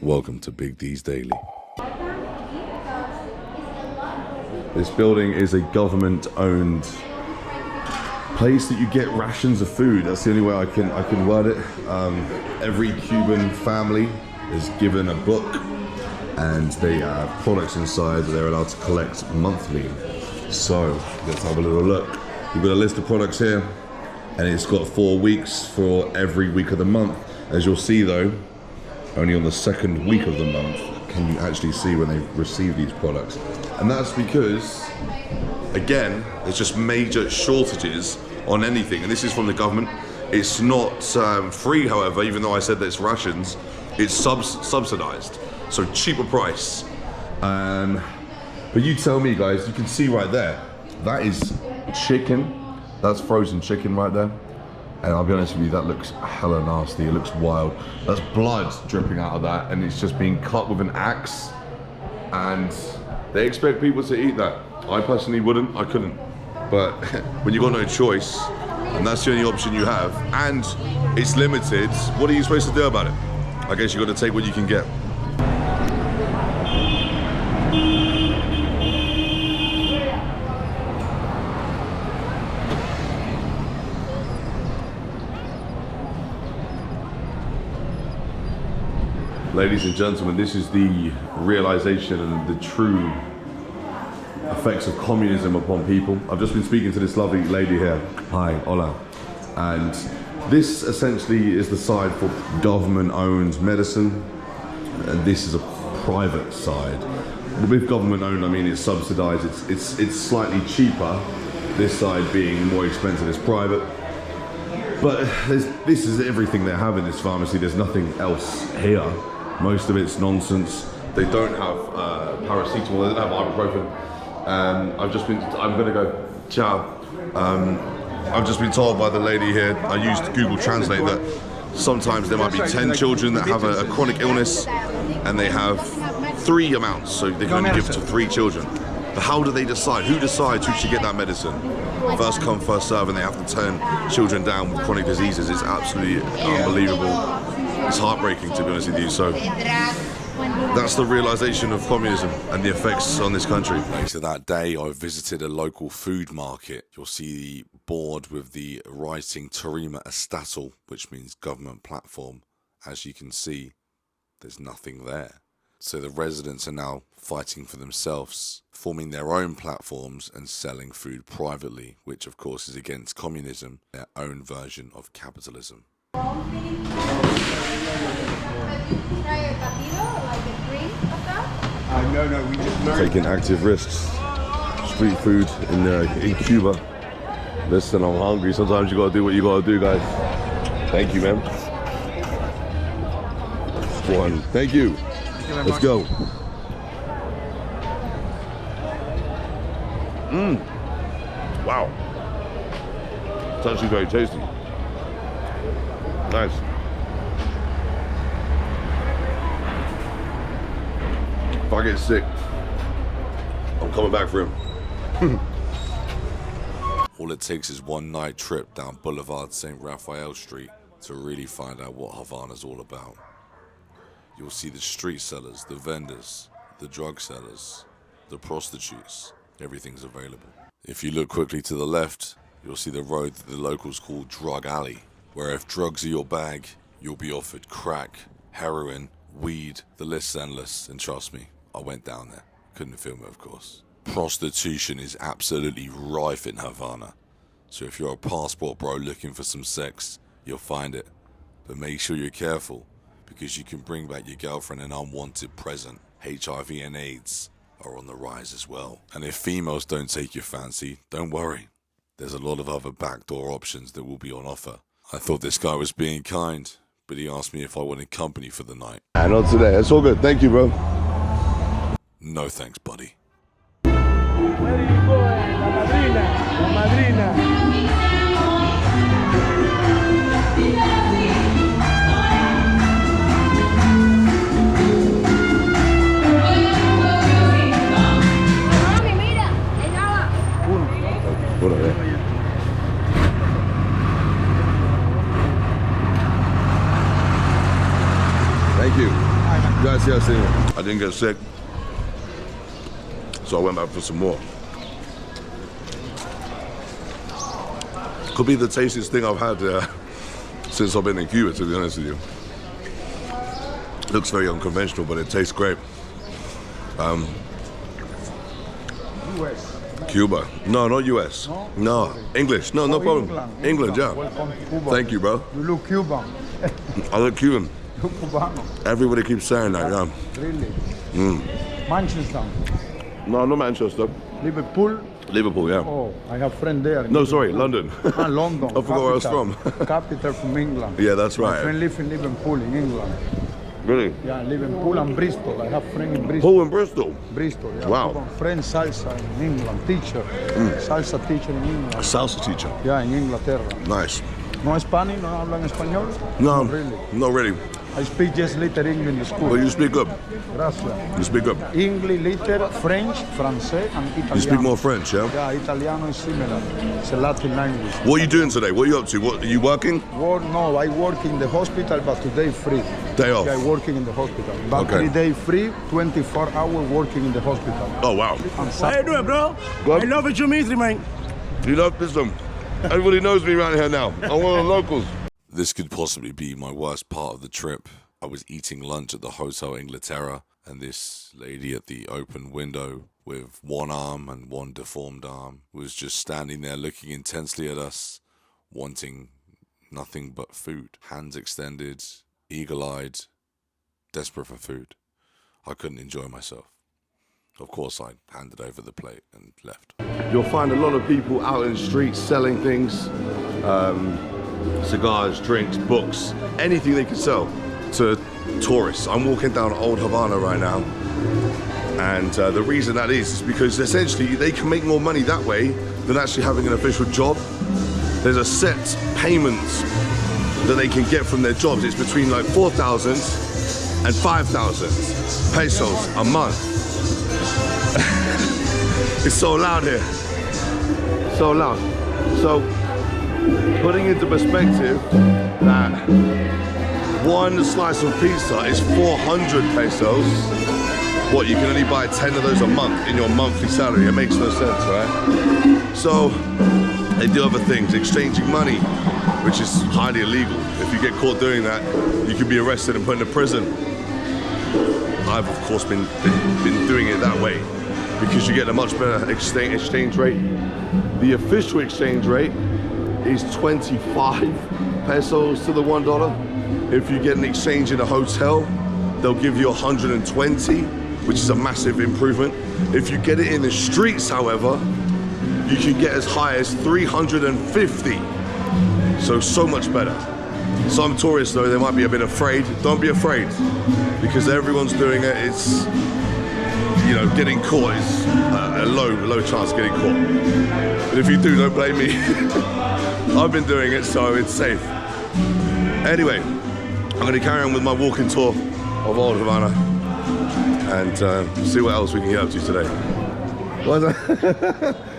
Welcome to Big D's Daily. This building is a government-owned place that you get rations of food. That's the only way I can word it. Every Cuban family is given a book, and they have products inside that they're allowed to collect monthly. So let's have a little look. We've got a list of products here, and it's got 4 weeks for every week of the month. As you'll see though, only on the second week of the month can you actually see when they receive these products. And that's because, again, there's just major shortages on anything. And this is from the government. It's not free, however, even though I said that it's rations, it's subsidized. So cheaper price. But you tell me, guys, you can see right there, that is chicken. That's frozen chicken right there. And I'll be honest with you, that looks hella nasty. It looks wild. That's blood dripping out of that, and it's just being cut with an axe. And they expect people to eat that. I personally wouldn't, I couldn't. But when you've got no choice, and that's the only option you have, and it's limited, what are you supposed to do about it? I guess you got to take what you can get. Ladies and gentlemen, this is the realization and the true effects of communism upon people. I've just been speaking to this lovely lady here. Hi, hola. And this essentially is the side for government-owned medicine, and this is a private side. With government-owned, I mean it's subsidized. It's slightly cheaper. This side being more expensive is private. But this is everything they have in this pharmacy. There's nothing else here. Most of it's nonsense. They don't have paracetamol, they don't have ibuprofen. I'm gonna go, ciao. I've just been told by the lady here, I used Google Translate, that sometimes there might be 10 children that have a chronic illness and they have 3 amounts, so they can only give it to 3 children. But how do they decide? Who decides who should get that medicine? First come, first serve, and they have to turn children down with chronic diseases. It's absolutely unbelievable. It's heartbreaking, to be honest with you. So that's the realization of communism and the effects on this country. Later that day, I visited a local food market. You'll see the board with the writing Tarima Estatal, which means government platform. As you can see, there's nothing there. So the residents are now fighting for themselves, forming their own platforms and selling food privately, which of course is against communism, their own version of capitalism. No, we just Taking active risks. Street food in Cuba. Listen, I'm hungry. Sometimes you gotta do what you gotta do, guys. Thank you, man. One. Thank you. Let's go. Wow. It's actually very tasty. Nice. If I get sick, I'm coming back for him. All it takes is one night trip down Boulevard St. Raphael Street to really find out what Havana's all about. You'll see the street sellers, the vendors, the drug sellers, the prostitutes. Everything's available. If you look quickly to the left, you'll see the road that the locals call Drug Alley, where if drugs are your bag, you'll be offered crack, heroin, weed, the list's endless, and trust me, I went down there. Couldn't film it, of course. Prostitution is absolutely rife in Havana, so if you're a passport bro looking for some sex, you'll find it. But make sure you're careful, because you can bring back your girlfriend an unwanted present. HIV and AIDS are on the rise as well. And if females don't take your fancy, don't worry. There's a lot of other backdoor options that will be on offer. I thought this guy was being kind, but he asked me if I wanted company for the night. Not today. It's all good. Thank you, bro. No thanks, buddy. Where are you going? La madrina. La madrina. Uno, yeah. Thank you. Gracias, señor. I didn't get sick, so I went back for some more. Could be the tastiest thing I've had since I've been in Cuba, to be honest with you. Looks very unconventional, but it tastes great. US. Cuba. No, not US. No. English. No, no problem. England, yeah. Welcome to Cuba. Thank you, bro. You look Cuban. I look Cuban. You look Cubano. Everybody keeps saying that, yeah. Really? Manchester. No, not Manchester. Liverpool. Liverpool, yeah. Oh, I have friend there. No, sorry, London. London. I forgot where I was from. Capital from England. Yeah, that's My right. friend live in Liverpool in England. Really? Yeah, Liverpool and Bristol. I have friend in Bristol. Paul in Bristol. Bristol, yeah. Wow. Cuban friend salsa in England, teacher. Salsa teacher in England. A salsa teacher. Yeah, in Inglaterra. Nice. No Spanish, no hablan español? No, Not really. not really. I speak just little English in the school. But you speak good. Gracias. You speak good. English, little, French, Francais, and Italiano. You speak more French, yeah? Yeah, Italiano is similar. It's a Latin language. What are you doing today? What are you up to? What, are you working? No, I work in the hospital, but today free. Day off? Yeah, I working in the hospital. But Okay. 3 days free, 24 hours working in the hospital. Oh, wow. How you doing, bro? Good. I love it, you meet man. You love this one. Everybody knows me around here now. I'm one of the locals. This could possibly be my worst part of the trip. I was eating lunch at the Hotel Inglaterra, and this lady at the open window with one arm and one deformed arm was just standing there looking intensely at us, wanting nothing but food. Hands extended, eagle-eyed, desperate for food. I couldn't enjoy myself. Of course, I handed over the plate and left. You'll find a lot of people out in the streets selling things, cigars, drinks, books, anything they can sell to tourists. I'm walking down Old Havana right now, and the reason that is because essentially they can make more money that way than actually having an official job. There's a set payment that they can get from their jobs. It's between like 4,000 and 5,000 pesos a month. It's so loud here. So loud. So, putting into perspective that one slice of pizza is 400 pesos. What, you can only buy 10 of those a month in your monthly salary? It makes no sense, right? So, they do other things, exchanging money, which is highly illegal. If you get caught doing that, you could be arrested and put into prison. I've, of course, been doing it that way because you get a much better exchange rate. The official exchange rate is 25 pesos to the $1. If you get an exchange in a hotel, they'll give you 120, which is a massive improvement. If you get it in the streets, however, you can get as high as 350. So much better. Some tourists, though, they might be a bit afraid. Don't be afraid, because everyone's doing it. It's, you know, getting caught is a low chance of getting caught. But if you do, don't blame me. I've been doing it, so it's safe. Anyway, I'm going to carry on with my walking tour of Old Havana and see what else we can get up to today.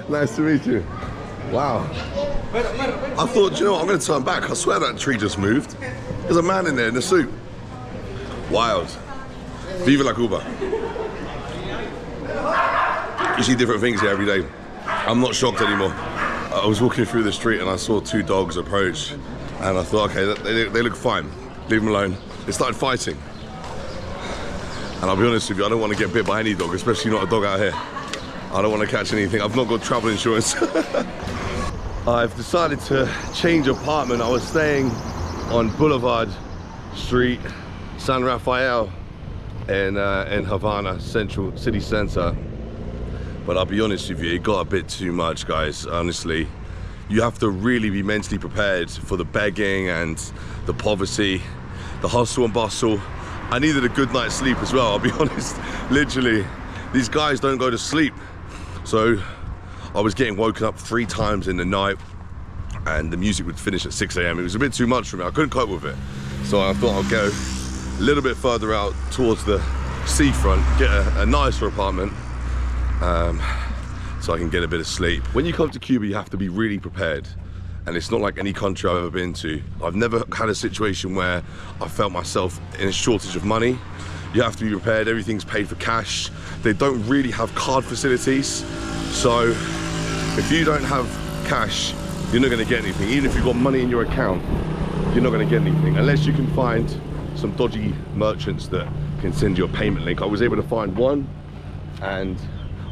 Nice to meet you. Wow. I thought, you know what, I'm going to turn back. I swear that tree just moved. There's a man in there in a suit. Wild. Viva la Cuba. You see different things here every day. I'm not shocked anymore. I was walking through the street and I saw two dogs approach, and I thought, okay, they look fine. Leave them alone. They started fighting. And I'll be honest with you, I don't want to get bit by any dog, especially not a dog out here. I don't want to catch anything. I've not got travel insurance. I've decided to change apartment. I was staying on Boulevard Street, San Rafael in Havana, central city center. But I'll be honest with you, it got a bit too much, guys, honestly. You have to really be mentally prepared for the begging and the poverty, the hustle and bustle. I needed a good night's sleep as well, I'll be honest. Literally, these guys don't go to sleep. So I was getting woken up 3 times in the night, and the music would finish at 6 a.m. It was a bit too much for me. I couldn't cope with it. So I thought I'd go a little bit further out towards the seafront, get a nicer apartment, so I can get a bit of sleep. When you come to Cuba, you have to be really prepared. And it's not like any country I've ever been to. I've never had a situation where I felt myself in a shortage of money. You have to be prepared. Everything's paid for cash. They don't really have card facilities. So if you don't have cash, you're not gonna get anything. Even if you've got money in your account, you're not gonna get anything. Unless you can find some dodgy merchants that can send you a payment link. I was able to find one and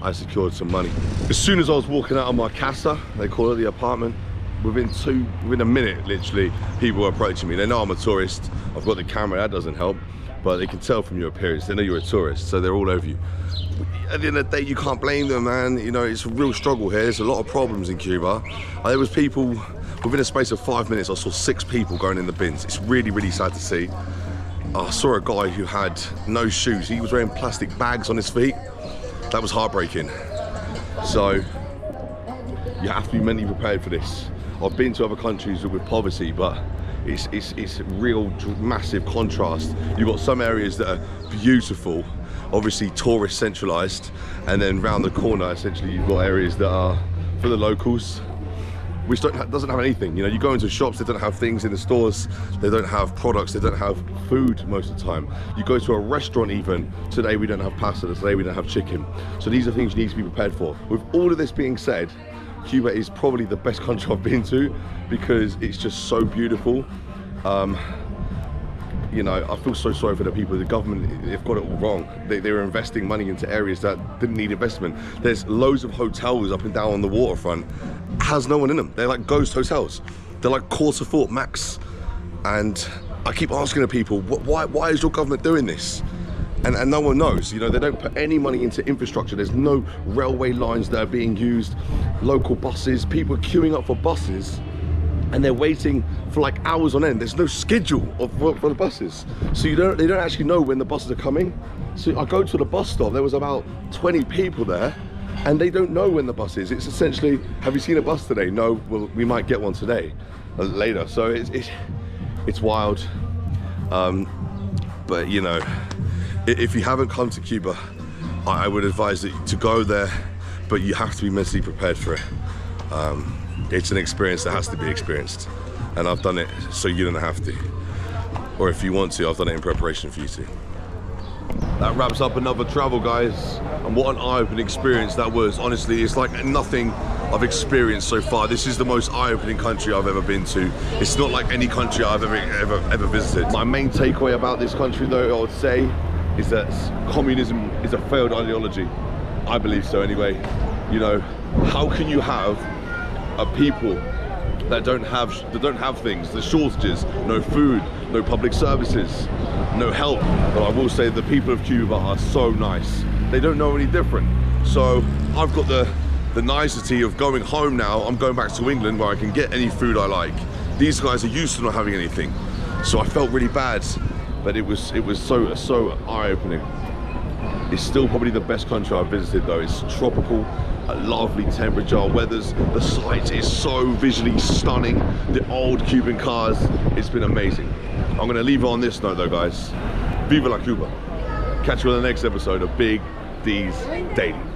I secured some money. As soon as I was walking out of my casa, they call it the apartment, within a minute, literally, people were approaching me. They know I'm a tourist. I've got the camera, that doesn't help. But they can tell from your appearance, they know you're a tourist, so they're all over you. At the end of the day, you can't blame them, man. You know, it's a real struggle here. There's a lot of problems in Cuba. There was people, within a space of 5 minutes, I saw 6 people going in the bins. It's really, really sad to see. I saw a guy who had no shoes. He was wearing plastic bags on his feet. That was heartbreaking. So, you have to be mentally prepared for this. I've been to other countries with poverty, but it's real massive contrast. You've got some areas that are beautiful, obviously tourist centralized, and then round the corner essentially you've got areas that are for the locals, which doesn't have anything. You know, you go into shops, they don't have things in the stores, they don't have products, they don't have food most of the time. You go to a restaurant even, today we don't have pasta, today we don't have chicken. So these are things you need to be prepared for. With all of this being said, Cuba is probably the best country I've been to because it's just so beautiful. You know, I feel so sorry for the people. The government, they've got it all wrong. They're investing money into areas that didn't need investment. There's loads of hotels up and down on the waterfront, has no one in them. They're like ghost hotels. They're like quarter fort max. And I keep asking the people, why is your government doing this? And no one knows. You know, they don't put any money into infrastructure. There's no railway lines that are being used, local buses, people are queuing up for buses and they're waiting for like hours on end. There's no schedule for the buses. So they don't actually know when the buses are coming. So I go to the bus stop, there was about 20 people there and they don't know when the bus is. It's essentially, have you seen a bus today? No, well, we might get one today, later. So it's wild. But you know, if you haven't come to Cuba, I would advise that to go there, but you have to be mentally prepared for it. It's an experience that has to be experienced, and I've done it so you don't have to. Or if you want to, I've done it in preparation for you to. That wraps up another travel, guys, and what an eye-opening experience that was. Honestly, it's like nothing I've experienced so far. This is the most eye-opening country I've ever been to. It's not like any country I've ever visited. My main takeaway about this country, though, I would say, is that communism is a failed ideology. I believe so anyway. You know, how can you have a people that don't have things, the shortages, no food, no public services, no help? But I will say the people of Cuba are so nice. They don't know any different. So I've got the nicety of going home now. I'm going back to England where I can get any food I like. These guys are used to not having anything. So I felt really bad, but it was so eye-opening. It's still probably the best country I've visited though. It's tropical, a lovely temperature, the site is so visually stunning. The old Cuban cars, it's been amazing. I'm gonna leave it on this note though, guys. Viva la Cuba. Catch you on the next episode of Big D's Daily.